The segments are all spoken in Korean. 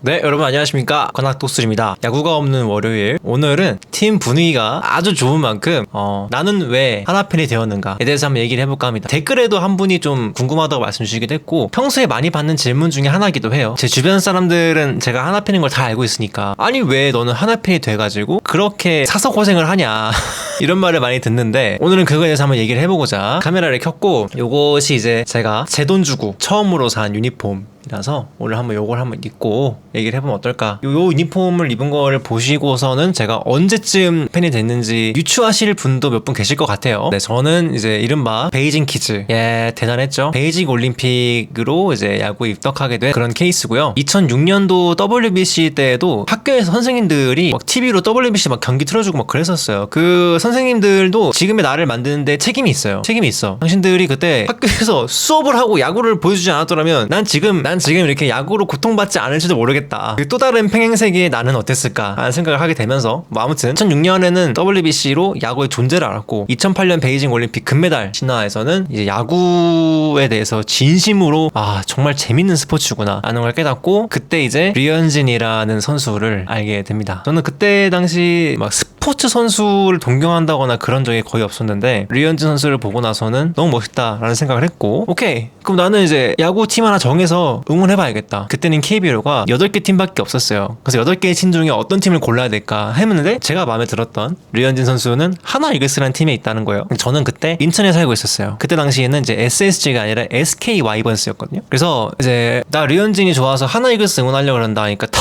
네, 여러분 안녕하십니까, 관악독수입니다. 야구가 없는 월요일, 오늘은 팀 분위기가 아주 좋은 만큼 나는 왜 하나팬이 되었는가에 대해서 한번 얘기를 해볼까 합니다. 댓글에도 한 분이 좀 궁금하다고 말씀 주시기도 했고, 평소에 많이 받는 질문 중에 하나이기도 해요. 제 주변 사람들은 제가 하나팬인 걸 다 알고 있으니까, 아니 왜 너는 하나팬이 돼가지고 그렇게 사서 고생을 하냐 이런 말을 많이 듣는데, 오늘은 그거에 대해서 한번 얘기를 해보고자 카메라를 켰고, 요것이 이제 제가 제 돈 주고 처음으로 산 유니폼이라서 오늘 한번 요걸 한번 입고 얘기를 해보면 어떨까. 요 유니폼을 입은 거를 보시고서는 제가 언제쯤 팬이 됐는지 유추하실 분도 몇 분 계실 것 같아요. 네, 저는 이제 이른바 베이징 키즈, 예, 대단했죠. 베이징 올림픽으로 이제 야구에 입덕하게 된 그런 케이스고요. 2006년도 WBC 때에도 학교에서 선생님들이 막 TV로 WBC 막 경기 틀어주고 막 그랬었어요. 그 선생님들도 지금의 나를 만드는데 책임이 있어요. 책임이 있어. 당신들이 그때 학교에서 수업을 하고 야구를 보여주지 않았더라면 난 지금 이렇게 야구로 고통받지 않을지도 모르겠다. 또 다른 평행세계의 나는 어땠을까 하는 생각을 하게 되면서, 뭐 아무튼 2006년에는 WBC로 야구의 존재를 알았고, 2008년 베이징 올림픽 금메달 신화에서는 이제 야구에 대해서 진심으로 정말 재밌는 스포츠구나 하는 걸 깨닫고, 그때 이제 류현진이라는 선수를 알게 됩니다. 저는 그때 당시 막 스포츠 선수를 동경한다거나 그런 적이 거의 없었는데, 류현진 선수를 보고 나서는 너무 멋있다라는 생각을 했고, 오케이, 그럼 나는 이제 야구팀 하나 정해서 응원해봐야겠다. 그때는 KBO가 8개 팀밖에 없었어요. 그래서 8개의 팀 중에 어떤 팀을 골라야 될까 했는데, 제가 마음에 들었던 류현진 선수는 하나 이글스라는 팀에 있다는 거예요. 저는 그때 인천에 살고 있었어요. 그때 당시에는 이제 SSG가 아니라 SK 와이번스였거든요. 그래서 이제 나 류현진이 좋아서 하나 이글스 응원하려고 그런다 하니까 다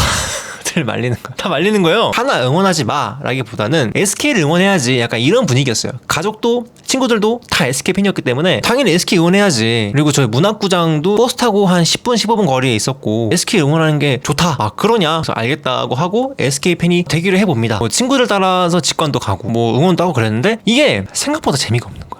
말리는 거예요. 하나 응원하지 마 라기보다는 SK를 응원해야지, 약간 이런 분위기였어요. 가족도 친구들도 다 SK 팬이었기 때문에 당연히 SK 응원해야지. 그리고 저희 문학구장도 버스 타고 한 10분 15분 거리에 있었고, SK 응원하는 게 좋다, 그러냐, 그래서 알겠다고 하고 SK 팬이 되기를 해봅니다. 뭐 친구들 따라서 직관도 가고 뭐 응원도 하고 그랬는데, 이게 생각보다 재미가 없는 거야.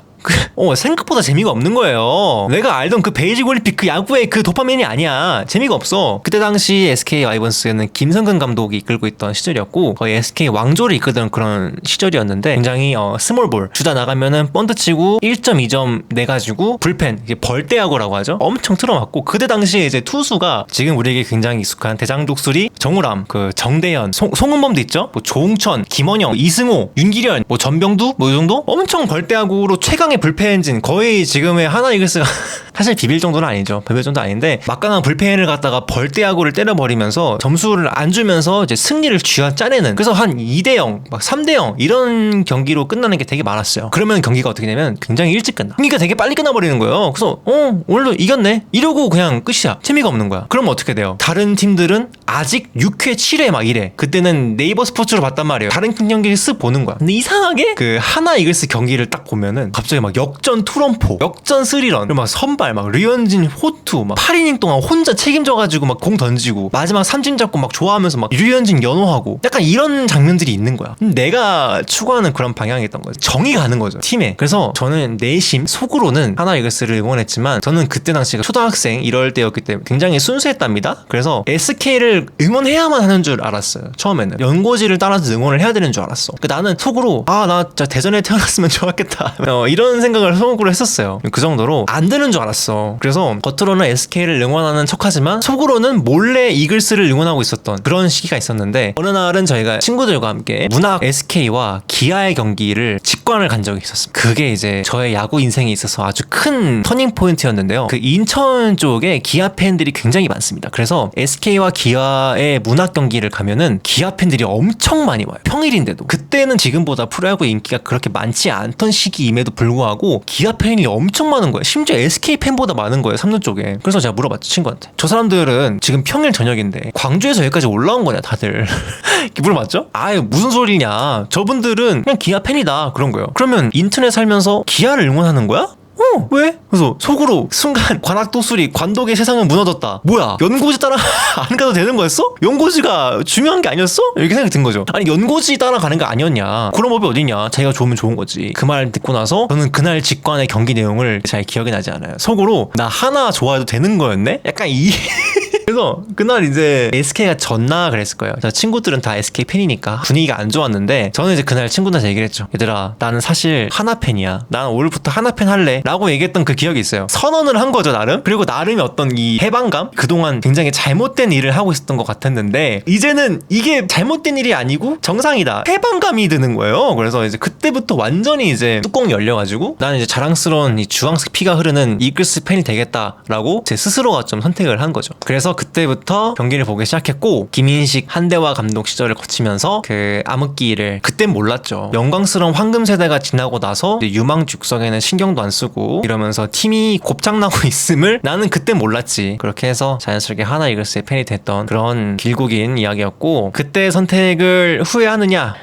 생각보다 재미가 없는 거예요. 내가 알던 그 베이징 올림픽 그 야구의 그 도파민이 아니야. 재미가 없어. 그때 당시 SK 와이번스는 김성근 감독이 이끌고 있던 시절이었고, 거의 SK 왕조를 이끌던 그런 시절이었는데, 굉장히 스몰볼 주자 나가면은 번트 치고 1.2점 내가지고 불펜, 이게 벌떼야구라고 하죠. 엄청 틀어맞고, 그때 당시에 이제 투수가 지금 우리에게 굉장히 익숙한 대장독수리, 정우람, 그 정대현, 송은범도 있죠. 뭐 조홍천, 김원영, 이승호, 윤기련, 뭐 전병두, 뭐 이 정도 엄청 벌떼야구로 최강의 불펜 엔진, 거의 지금의 하나 이글스가 사실 비빌 정도는 아니죠. 비빌 정도 아닌데, 막강한 불펜을 갖다가 벌떼야구를 때려버리면서 점수를 안 주면서 이제 승리를 쥐어짜내는, 그래서 한 2대0, 막 3대0 이런 경기로 끝나는 게 되게 많았어요. 그러면 경기가 어떻게 되냐면 굉장히 일찍 끝나. 경기가 되게 빨리 끝나버리는 거예요. 그래서 오늘도 이겼네 이러고 그냥 끝이야. 재미가 없는 거야. 그럼 어떻게 돼요? 다른 팀들은 아직 6회 7회 막 이래. 그때는 네이버 스포츠로 봤단 말이에요. 다른 팀 경기를 쓱 보는 거야. 근데 이상하게 그 하나 이글스 경기를 딱 보면은 갑자기 막 역전 투런포, 역전 스리런, 그리고 막 선발 막 류현진 호투 막 8이닝 동안 혼자 책임져가지고 막 공 던지고 마지막 삼진 잡고 막 좋아하면서 막 류현진 연호하고, 약간 이런 장면들이 있는 거야. 내가 추구하는 그런 방향이었던 거죠. 정이 가는 거죠, 팀에. 그래서 저는 내심 속으로는 하나 이글스를 응원했지만, 저는 그때 당시가 초등학생 이럴 때였기 때문에 굉장히 순수했답니다. 그래서 SK를 응원해야만 하는 줄 알았어요. 처음에는 연고지를 따라서 응원을 해야 되는 줄 알았어. 나는 속으로 나 진짜 대전에 태어났으면 좋았겠다 이런 생각을 속으로 했었어요. 그 정도로 안 되는 줄 알았어. 그래서 겉으로는 SK를 응원하는 척하지만 속으로는 몰래 이글스를 응원하고 있었던 그런 시기가 있었는데, 어느 날은 저희가 친구들과 함께 문학 SK와 기아의 경기를 직관을 간 적이 있었습니다. 그게 이제 저의 야구 인생에 있어서 아주 큰 터닝 포인트였는데요. 그 인천 쪽에 기아 팬들이 굉장히 많습니다. 그래서 SK와 기아의 문학 경기를 가면은 기아 팬들이 엄청 많이 와요. 평일인데도. 그때는 지금보다 프로야구 인기가 그렇게 많지 않던 시기임에도 불구하고 기아 팬이 엄청 많은 거예요. 심지어 SK 팬보다 많은 거예요, 삼루 쪽에. 그래서 제가 물어봤죠, 친구한테. 저 사람들은 지금 평일 저녁인데 광주에서 여기까지 올라온 거냐 다들 물어봤죠? 무슨 소리냐, 저분들은 그냥 기아 팬이다, 그런 거예요. 그러면 인터넷 살면서 기아를 응원하는 거야? 왜? 그래서 속으로 순간 관악도수리, 관독의 세상은 무너졌다. 뭐야, 연고지 따라 안 가도 되는 거였어? 연고지가 중요한 게 아니었어? 이렇게 생각이 든 거죠. 아니, 연고지 따라가는 거 아니었냐, 그런 법이 어딨냐, 자기가 좋으면 좋은 거지. 그 말 듣고 나서 저는 그날 직관의 경기 내용을 잘 기억이 나지 않아요. 속으로 나 하나 좋아해도 되는 거였네? 약간 그래서 그날 이제 SK가 졌나 그랬을 거예요. 친구들은 다 SK 팬이니까 분위기가 안 좋았는데 저는 이제 그날 친구들한테 얘기를 했죠. 얘들아, 나는 사실 하나 팬이야. 나는 오늘부터 하나 팬 할래 라고 얘기했던 그 기억이 있어요. 선언을 한 거죠, 나름. 그리고 나름의 어떤 이 해방감, 그동안 굉장히 잘못된 일을 하고 있었던 것 같았는데 이제는 이게 잘못된 일이 아니고 정상이다, 해방감이 드는 거예요. 그래서 이제 그때부터 완전히 이제 뚜껑이 열려가지고 나는 이제 자랑스러운 이 주황색 피가 흐르는 이글스 팬이 되겠다라고 제 스스로가 좀 선택을 한 거죠. 그래서 그때부터 경기를 보기 시작했고, 김인식 한대화 감독 시절을 거치면서 그 암흑기를, 그땐 몰랐죠. 영광스러운 황금 세대가 지나고 나서 유망죽석에는 신경도 안 쓰고 이러면서 팀이 곱창나고 있음을 나는 그땐 몰랐지. 그렇게 해서 자연스럽게 하나 이글스의 팬이 됐던 그런 길고 긴 이야기였고, 그때 선택을 후회하느냐?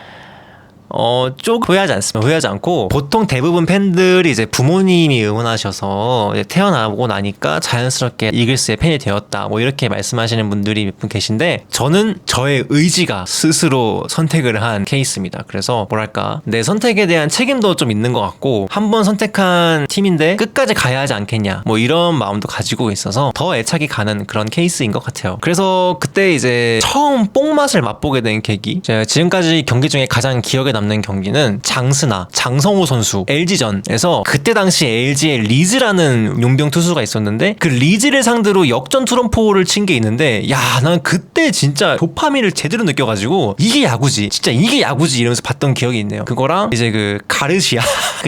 쭉 후회하지 않습니다. 후회하지 않고, 보통 대부분 팬들이 이제 부모님이 응원하셔서 이제 태어나고 나니까 자연스럽게 이글스의 팬이 되었다, 뭐 이렇게 말씀하시는 분들이 몇 분 계신데, 저는 저의 의지가 스스로 선택을 한 케이스입니다. 그래서 뭐랄까, 내 선택에 대한 책임도 좀 있는 것 같고, 한번 선택한 팀인데 끝까지 가야 하지 않겠냐, 뭐 이런 마음도 가지고 있어서 더 애착이 가는 그런 케이스인 것 같아요. 그래서 그때 이제 처음 뽕맛을 맛보게 된 계기, 제가 지금까지 경기 중에 가장 기억에 남는 경기는 장스나 장성호 선수 LG전에서, 그때 당시 LG에 리즈라는 용병 투수가 있었는데 그 리즈를 상대로 역전 투런포를 친 게 있는데, 야, 난 그때 진짜 도파민을 제대로 느껴가지고 이게 야구지, 진짜 이게 야구지 이러면서 봤던 기억이 있네요. 그거랑 이제 그 가르시아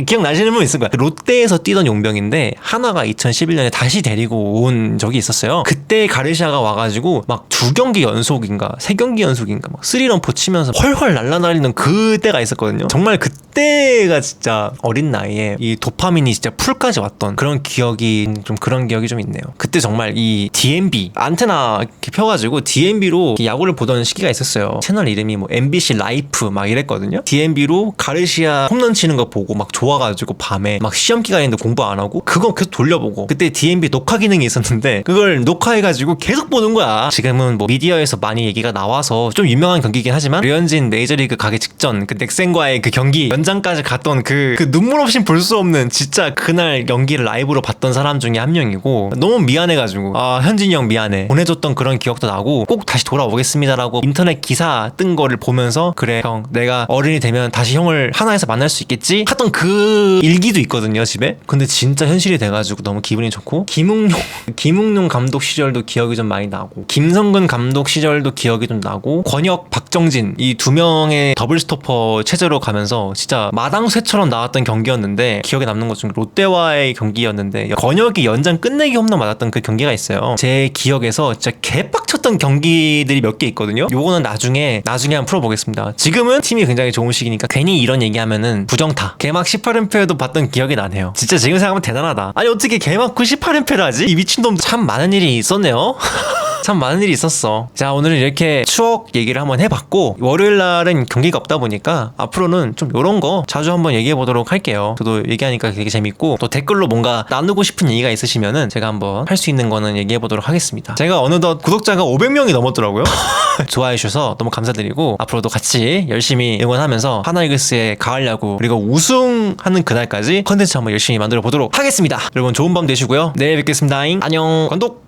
기억나시는 분 있을 거야. 롯데에서 뛰던 용병인데 하나가 2011년에 다시 데리고 온 적이 있었어요. 그때 가르시아가 와가지고 막 2경기 연속인가 3경기 연속인가 막 3런포 치면서 헐헐 날라다니는 그때가 있었거든요. 정말 그때가 진짜 어린 나이에 이 도파민이 진짜 풀까지 왔던 그런 기억이, 좀 그런 기억이 좀 있네요. 그때 정말 이 DMB 안테나 이렇게 펴가지고 DMB로 야구를 보던 시기가 있었어요. 채널 이름이 뭐 MBC 라이프 막 이랬거든요. DMB로 가르시아 홈런 치는 거 보고 막 좋아가지고 밤에 막 시험 기간인데 공부 안 하고 그거 계속 돌려보고, 그때 DMB 녹화 기능이 있었는데 그걸 녹화해가지고 계속 보는 거야. 지금은 뭐 미디어에서 많이 얘기가 나와서 좀 유명한 경기긴 하지만, 류현진 메이저리그 가기 직전 그 넥센과의 그 경기 연장까지 갔던 그 눈물 없이 볼 수 없는, 진짜 그날 경기를 라이브로 봤던 사람 중에 한 명이고, 너무 미안해가지고, 아, 현진이 형 미안해, 보내줬던 그런 기억도 나고, 꼭 다시 돌아오겠습니다라고 인터넷 기사 뜬 거를 보면서, 그래 형, 내가 어른이 되면 다시 형을 하나에서 만날 수 있겠지 하던 그 일기도 있거든요, 집에. 근데 진짜 현실이 돼가지고 너무 기분이 좋고, 김웅룡 감독 시절도 기억이 좀 많이 나고, 김성근 감독 시절도 기억이 좀 나고, 권혁, 박정진 이 두 명의 더블 스토퍼 체제로 가면서 진짜 마당쇠처럼 나왔던 경기였는데, 기억에 남는 것 중에 롯데와의 경기였는데 권혁이 연장 끝내기 홈런 맞았던 그 경기가 있어요. 제 기억에서 진짜 개빡쳤던 경기들이 몇 개 있거든요. 요거는 나중에 한번 풀어보겠습니다. 지금은 팀이 굉장히 좋은 시기니까 괜히 이런 얘기하면은 부정타. 개막 18연패에도 봤던 기억이 나네요. 진짜 지금 생각하면 대단하다. 아니 어떻게 개막 98연패를 하지? 이 미친놈. 참 많은 일이 있었네요. 참 많은 일이 있었어. 자, 오늘은 이렇게 추억 얘기를 한번 해봤고, 월요일 날은 경기가 없다 보니까 앞으로는 좀 요런 거 자주 한번 얘기해 보도록 할게요. 저도 얘기하니까 되게 재밌고, 또 댓글로 뭔가 나누고 싶은 얘기가 있으시면은 제가 한번 할 수 있는 거는 얘기해 보도록 하겠습니다. 제가 어느덧 구독자가 500명이 넘었더라고요. 좋아해 주셔서 너무 감사드리고, 앞으로도 같이 열심히 응원하면서 하나이글스의 가을 야구 그리고 우승하는 그날까지 컨텐츠 한번 열심히 만들어 보도록 하겠습니다. 여러분 좋은 밤 되시고요. 내일 뵙겠습니다. 안녕. 관독.